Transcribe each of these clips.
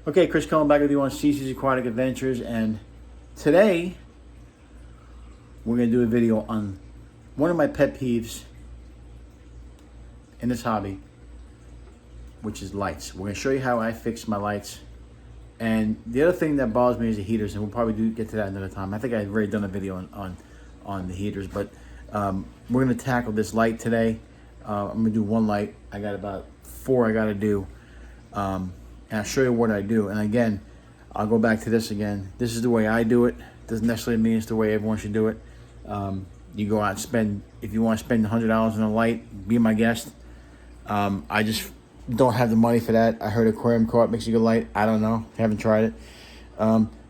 Okay, Chris Cohen back with you on CC's Aquatic Adventures, and today we're going to do a video on one of my pet peeves in this hobby, which is lights. We're going to show you how I fix my lights. And the other thing that bothers me is the heaters, and we'll probably get to that another time. I think I've already done a video on the heaters, but we're going to tackle this light today. I'm going to do one light. I got about 4 I got to do. And I'll show you what I do. And again, I'll go back to this again. This is the way I do it. Doesn't necessarily mean it's the way everyone should do it. You go out and spend, if you want to spend $100 on a light, be my guest. I just don't have the money for that. I heard Aquarium co-op makes a good light. I don't know. Haven't tried it.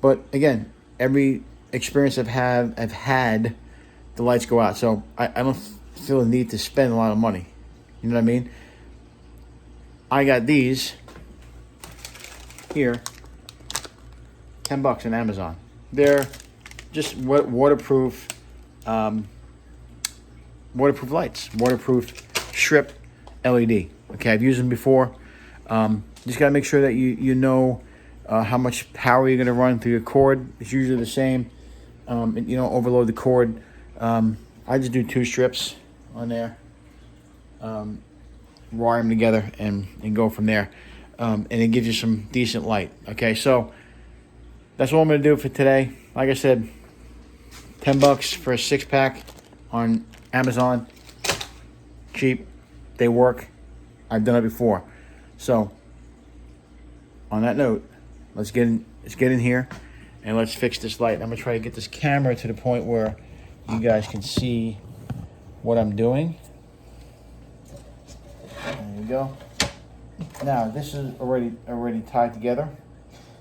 But again, every experience I've had, the lights go out. So I don't feel the need to spend a lot of money. You know what I mean? I got these here, $10 on Amazon. They're just waterproof lights, waterproof strip LED. Okay, I've used them before. Just gotta make sure that you know how much power you're gonna run through your cord. It's usually the same. And you don't overload the cord. I just do 2 strips on there. Wire them together and go from there. And it gives you some decent light. Okay, so that's what I'm going to do for today. Like I said, $10 for a 6-pack on Amazon. Cheap. They work. I've done it before. So, on that note, let's get in here and let's fix this light. I'm going to try to get this camera to the point where you guys can see what I'm doing. There you go. Now this is already tied together.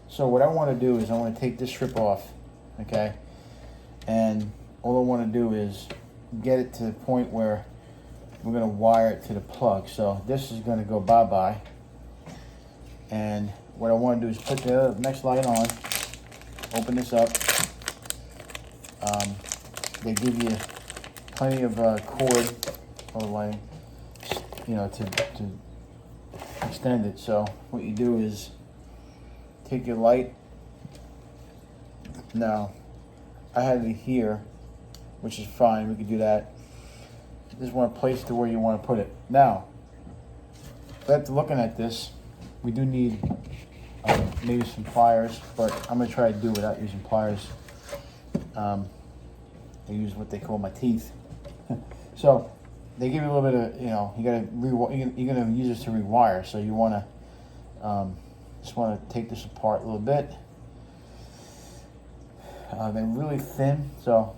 So what I want to do is I want to take this strip off, okay? And all I want to do is get it to the point where we're going to wire it to the plug. So this is going to go bye-bye. And what I want to do is put the next light on, open this up. They give you plenty of cord for the lighting, you know, to extend it. So what you do is take your light. Now I had it here, which is fine, we could do that. You just want to place it to where you want to put it. Now after looking at this, we do need maybe some pliers, but I'm going to try to do it without using pliers. I use what they call my teeth. So they give you a little bit of, you know, you're gonna use this to rewire. So you wanna just wanna take this apart a little bit. They're really thin, so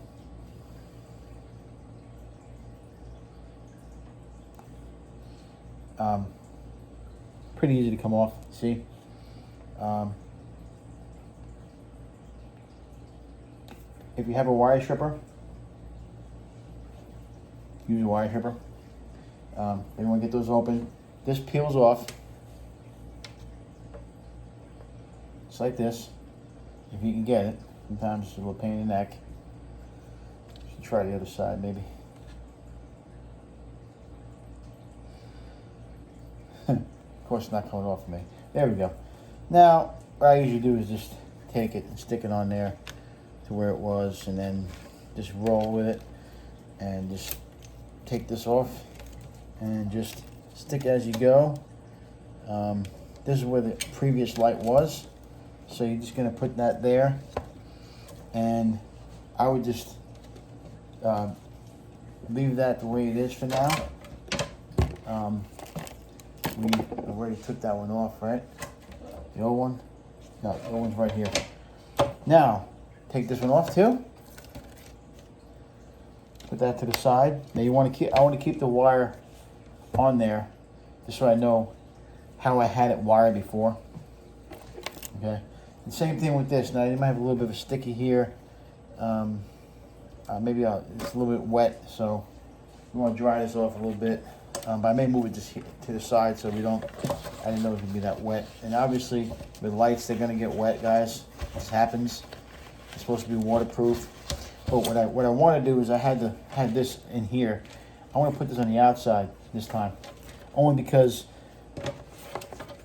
pretty easy to come off. See, if you have a wire stripper, use a wire stripper. You want to get those open. This peels off. Just like this. If you can get it. Sometimes it's a little pain in the neck. Should try the other side maybe. Of course it's not coming off of me. There we go. Now what I usually do is just take it and stick it on there to where it was, and then just roll with it and just take this off and just stick as you go. This is where the previous light was, so you're just going to put that there, and I would just leave that the way it is for now. We already took that one off, right? The old one? No, the old one's right here. Now take this one off too. Put that to the side. Now I want to keep the wire on there, just so I know how I had it wired before. Okay. And same thing with this. Now you might have a little bit of a sticky here. Maybe it's a little bit wet, so you want to dry this off a little bit. But I may move it just to the side so we don't. I didn't know it was gonna be that wet. And obviously, with lights, they're gonna get wet, guys. This happens. It's supposed to be waterproof. But what I want to do is I had this in here. I want to put this on the outside this time, only because the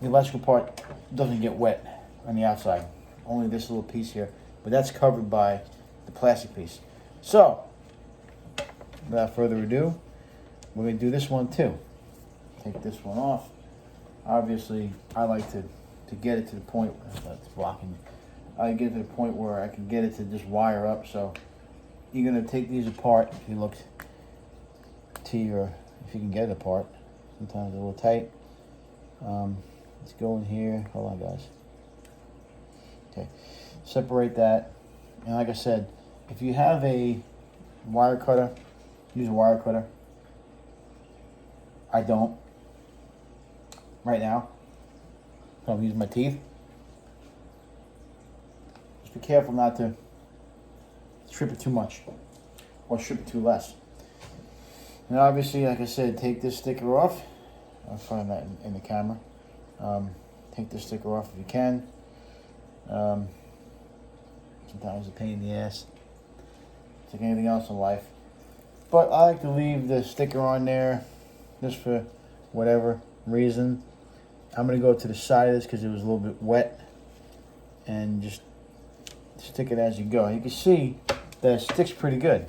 electrical part doesn't get wet. on the outside. Only this little piece here, but that's covered by the plastic piece. So, without further ado, we're going to do this one too. Take this one off. Obviously, I like to get it to the point, that's blocking. I get to the point where I can get it to just wire up. So you're going to take these apart. If you look to your, if you can get it apart, sometimes it's a little tight. Let's go in here. Hold on, guys. Okay, separate that. And like I said, if you have a wire cutter, use a wire cutter. I don't right now. I'm using my teeth. Just be careful not to strip it too much or strip it too less. And obviously, like I said, take this sticker off. I'll find that in the camera. Take this sticker off if you can. Sometimes it's a pain in the ass. It's like anything else in life. But I like to leave the sticker on there just for whatever reason. I'm going to go to the side of this because it was a little bit wet. And just stick it as you go. You can see that it sticks pretty good.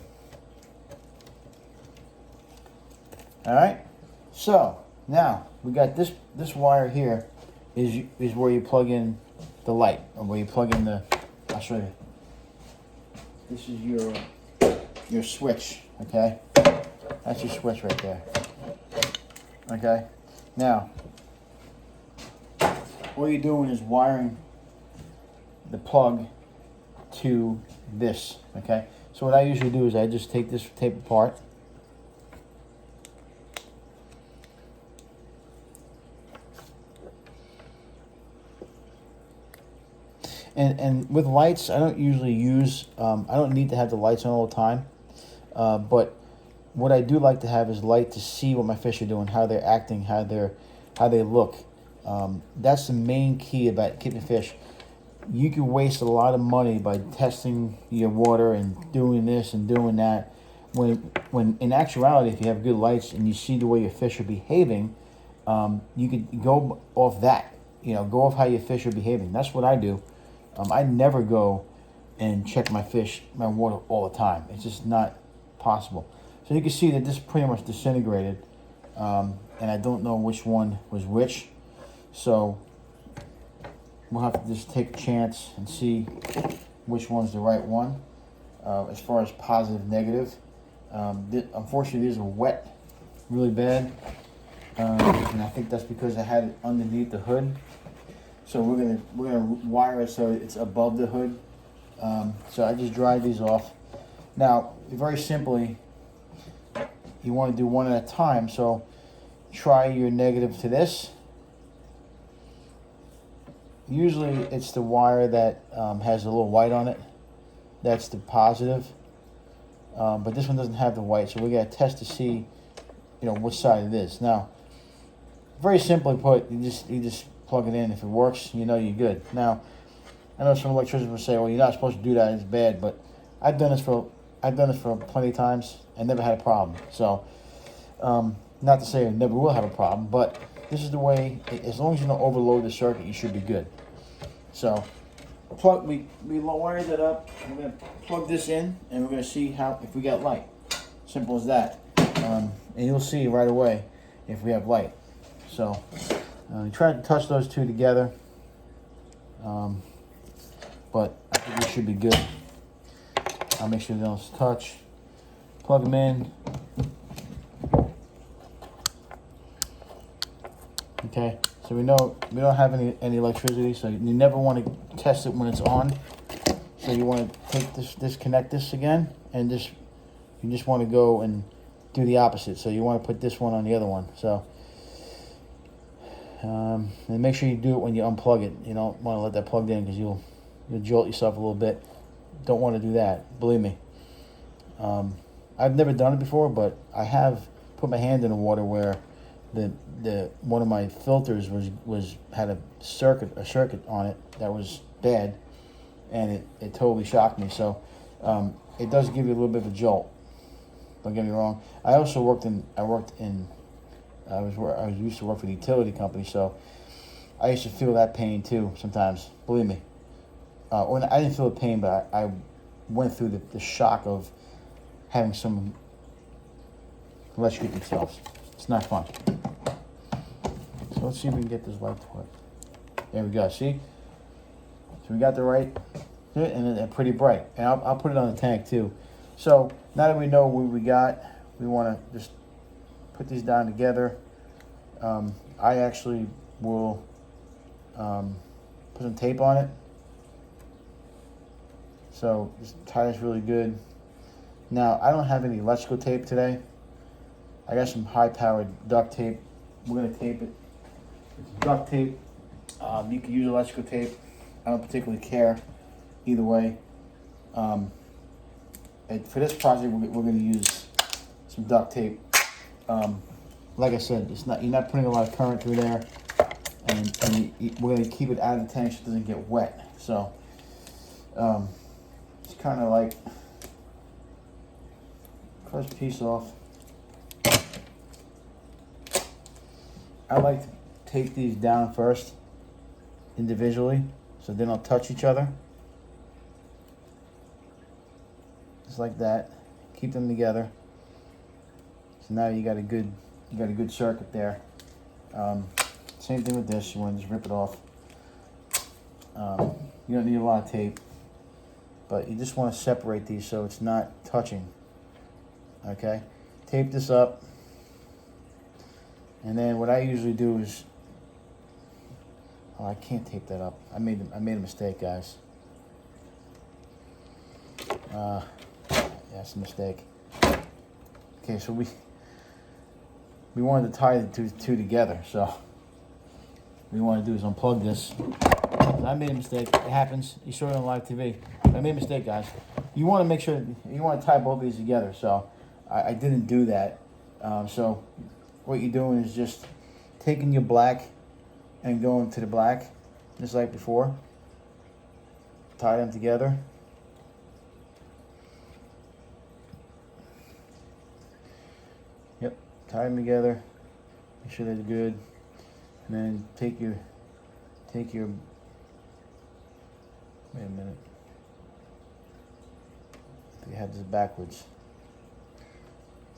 Alright, so now we got this wire here is where you plug in the light, or where you plug in the, I'll show you. This is your switch, okay? That's your switch right there. Okay, now all you're doing is wiring the plug to this, okay? So what I usually do is I just take this tape apart. And with lights, I don't usually use, I don't need to have the lights on all the time. But what I do like to have is light to see what my fish are doing, how they're acting, how they look. That's the main key about keeping fish. You can waste a lot of money by testing your water and doing this and doing that. When in actuality, if you have good lights and you see the way your fish are behaving, you could go off that. You know, go off how your fish are behaving. That's what I do. I never go and check my fish, my water all the time. It's just not possible. So you can see that this pretty much disintegrated, and I don't know which one was which. So we'll have to just take a chance and see which one's the right one. As far as positive, negative. Unfortunately, these are wet really bad, and I think that's because I had it underneath the hood. So we're gonna wire it so it's above the hood. So I just dried these off. Now, very simply, you want to do one at a time. So try your negative to this. Usually it's the wire that has a little white on it. That's the positive. But this one doesn't have the white, so we got to test to see, which side it is. Now, very simply put, you just plug it in. If it works, you're good. Now, I know some electricians will say, "Well, you're not supposed to do that. It's bad." But I've done this for plenty of times and never had a problem. So, not to say I never will have a problem, but this is the way. As long as you don't overload the circuit, you should be good. So, we wired that up. We're gonna plug this in, and we're gonna see if we got light. Simple as that. And you'll see right away if we have light. So, try to touch those two together. But I think we should be good. I'll make sure they don't touch. Plug them in. Okay, so we know we don't have any electricity, so you never want to test it when it's on. So you want to take disconnect this again, and you just want to go and do the opposite. So you want to put this one on the other one. So and make sure you do it when you unplug it. You don't want to let that plugged in because you'll jolt yourself a little bit. Don't want to do that, believe me. I've never done it before, but I have put my hand in the water where the one of my filters had a circuit on it that was bad, and it totally shocked me. So it does give you a little bit of a jolt. Don't get me wrong. I also I used to work for the utility company, so I used to feel that pain too sometimes, believe me. When I didn't feel the pain, but I went through the shock of having someone electrocute themselves. It's not fun. So let's see if we can get this light to work. There we go, see? So we got the right, and they're pretty bright. And I'll put it on the tank too. So now that we know what we got, we want to just put these down together. I actually will put some tape on it. So just tie this really good. Now, I don't have any electrical tape today. I got some high-powered duct tape. We're going to tape it. It's duct tape. You can use electrical tape. I don't particularly care either way. And for this project, we're going to use some duct tape. Like I said, it's not, you're not putting a lot of current through there, and we're going to keep it out of the tank so it doesn't get wet. So it's kind of like first piece off. I like to tape these down first individually so they don't touch each other. Just like that. Keep them together. So now you got a good circuit there. Same thing with this. You want to just rip it off. You don't need a lot of tape, but you just want to separate these so it's not touching. Okay, tape this up, and then what I usually do is, oh, I can't tape that up. I made a mistake, guys. Yeah, it's a mistake. Okay, so we wanted to tie the two together, so what we want to do is unplug this. I made a mistake. It happens. You saw it on live TV. I made a mistake, guys. You want to make sure you want to tie both of these together. So I didn't do that. So what you're doing is just taking your black and going to the black, just like before. Tie them together. Yep, tie them together. Make sure they're good, and then take your. Wait a minute. You have this backwards.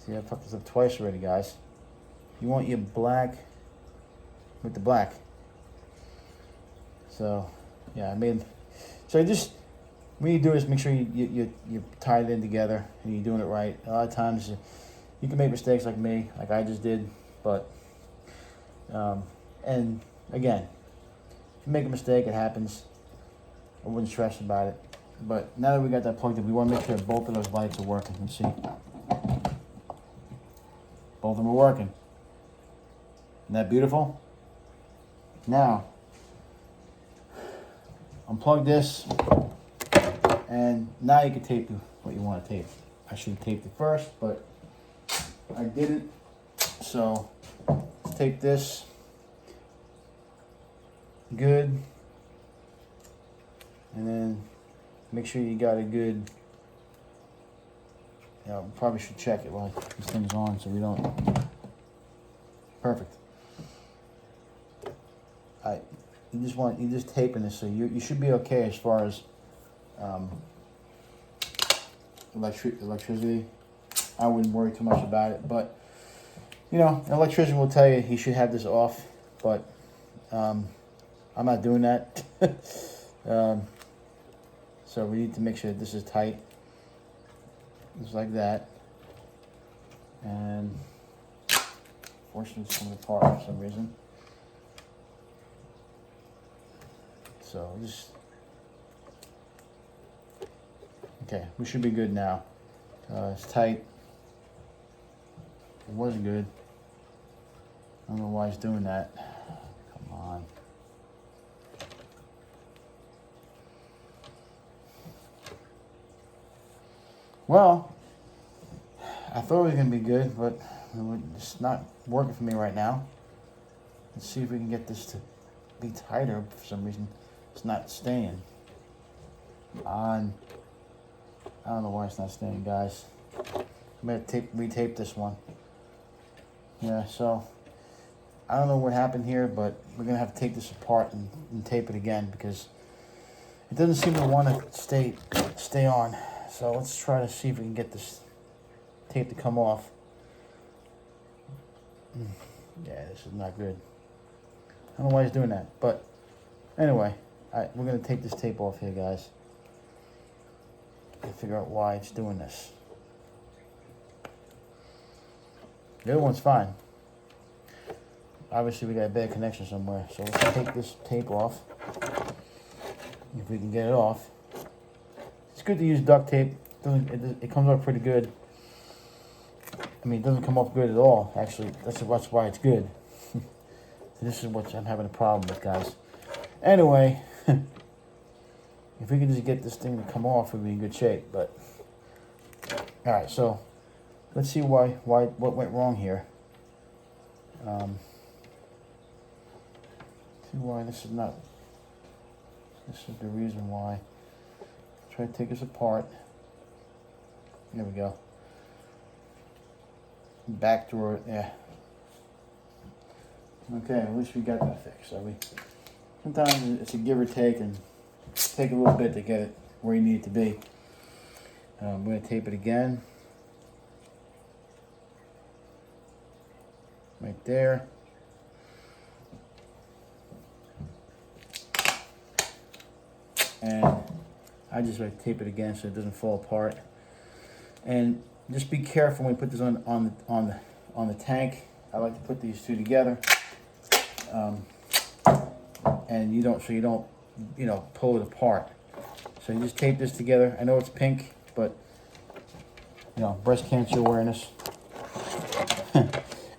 See, I fucked this up twice already, guys. You want your black with the black. So, yeah, so you just, what you do is make sure you tie it in together and you're doing it right. A lot of times you can make mistakes like me, like I just did, but, and again, if you make a mistake, it happens. I wouldn't stress about it. But now that we got that plugged in, we want to make sure both of those lights are working. Let's see. Both of them are working. Isn't that beautiful? Now, unplug this, and now you can tape what you want to tape. I should have taped it first, but I didn't. So, let's tape this. Good. And then make sure you got a good, probably should check it while this thing's on so we don't, perfect. You just taping this, so you should be okay as far as electricity. I wouldn't worry too much about it, but an electrician will tell you should have this off, but I'm not doing that. So we need to make sure that this is tight, just like that. And fortunately it's coming apart for some reason. So okay, we should be good now. It's tight. It wasn't good. I don't know why it's doing that. Come on. Well, I thought it was going to be good, but it's not working for me right now. Let's see if we can get this to be tighter. For some reason, it's not staying on. I don't know why it's not staying, guys. I'm going to retape this one. Yeah, so I don't know what happened here, but we're gonna have to take this apart and tape it again because it doesn't seem to want to stay on. So let's try to see if we can get this tape to come off. Yeah, this is not good. I don't know why he's doing that, but anyway, we're gonna take this tape off here, guys, and figure out why it's doing this. The other one's fine. Obviously, we got a bad connection somewhere, so let's take this tape off. If we can get it off. It's good to use duct tape. It comes off pretty good. I mean, it doesn't come off good at all, actually. That's why it's good. So this is what I'm having a problem with, guys. Anyway, if we can just get this thing to come off, we'd be in good shape. But all right, so let's see what went wrong here. See why this is not. This is the reason why. Try to take this apart. There we go. Back to it, yeah. Okay, at least we got that fixed. Sometimes it's a give or take, and take a little bit to get it where you need it to be. I'm going to tape it again. Right there. And I just like tape it again so it doesn't fall apart. And just be careful when we put this on the tank. I like to put these two together, and you don't pull it apart. So you just tape this together. I know it's pink, but breast cancer awareness.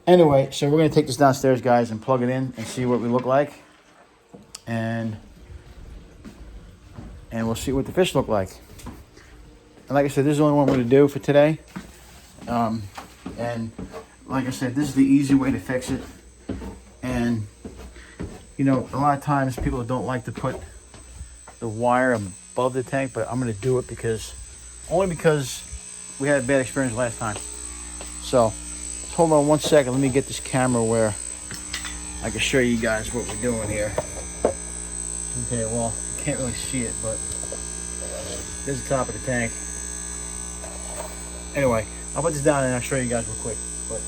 Anyway, so we're gonna take this downstairs, guys, and plug it in and see what we look like, and we'll see what the fish look like. And like I said, this is the only one we're going to do for today. And like I said, this is the easy way to fix it. And, a lot of times people don't like to put the wire above the tank, but I'm going to do it only because we had a bad experience last time. So, hold on one second. Let me get this camera where I can show you guys what we're doing here. Okay, well, you can't really see it, but this is the top of the tank. Anyway, I'll put this down and I'll show you guys real quick. But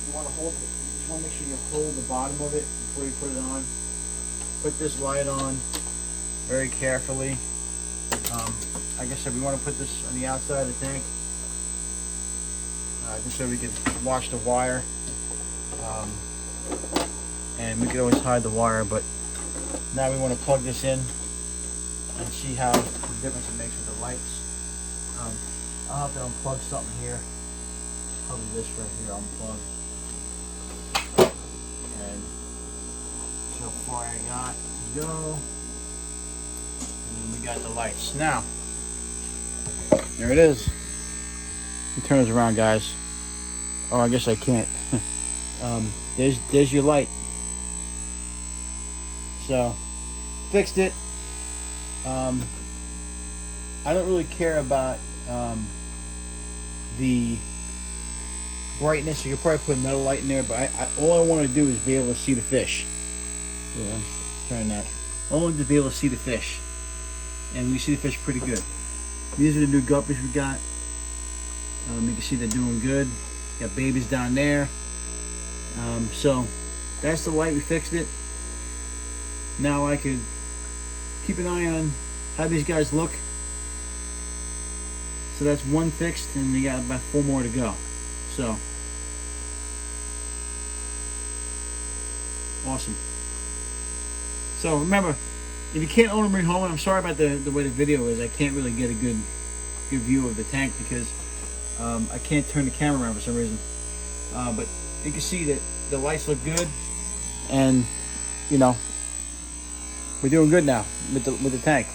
you want to just want to make sure you hold the bottom of it before you put it on. Put this light on very carefully. Like I said, we want to put this on the outside of the tank, just so we can wash the wire. And we can always hide the wire, but now we want to plug this in and see how the difference it makes with the lights. I'll have to unplug something here. Probably this right here, I'll unplug. And so far I got to go. And then we got the lights. Now, there it is. Let me turn this around, guys. Oh, I guess I can't. There's your light. So, fixed it. I don't really care about the brightness. You could probably put another light in there, but all I want to do is be able to see the fish. Yeah, trying that. I want to be able to see the fish, and we see the fish pretty good. These are the new guppies we got. You can see they're doing good. Got babies down there. So that's the light. We fixed it. Now I could keep an eye on how these guys look. So that's one fixed, and we got about 4 more to go. So awesome. So remember, if you can't own a marine home, and I'm sorry about the way the video is, I can't really get a good view of the tank because I can't turn the camera around for some reason. But you can see that the lights look good, and we're doing good now with the tank.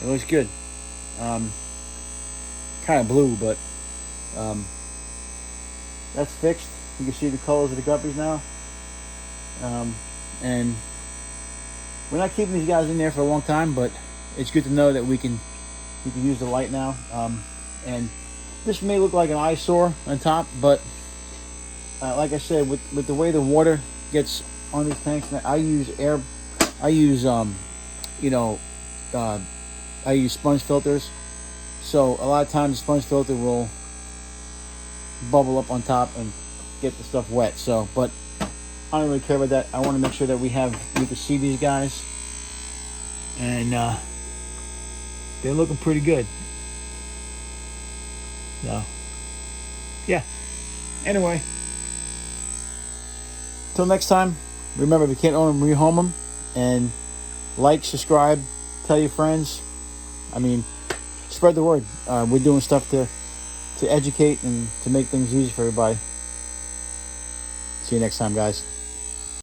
It looks good. Kind of blue, but that's fixed. You can see the colors of the guppies now. And we're not keeping these guys in there for a long time, but it's good to know that we can use the light now. And this may look like an eyesore on top, but like I said, with the way the water gets on these tanks, I use I use you know, uh, I use sponge filters. So a lot of times the sponge filter will bubble up on top and get the stuff wet. So, but I don't really care about that. I want to make sure that we can see these guys, and they're looking pretty good. So, yeah. Anyway, till next time. Remember, if you can't own them, rehome them, and like, subscribe, tell your friends. I mean, spread the word. We're doing stuff to educate and to make things easy for everybody. See you next time, guys.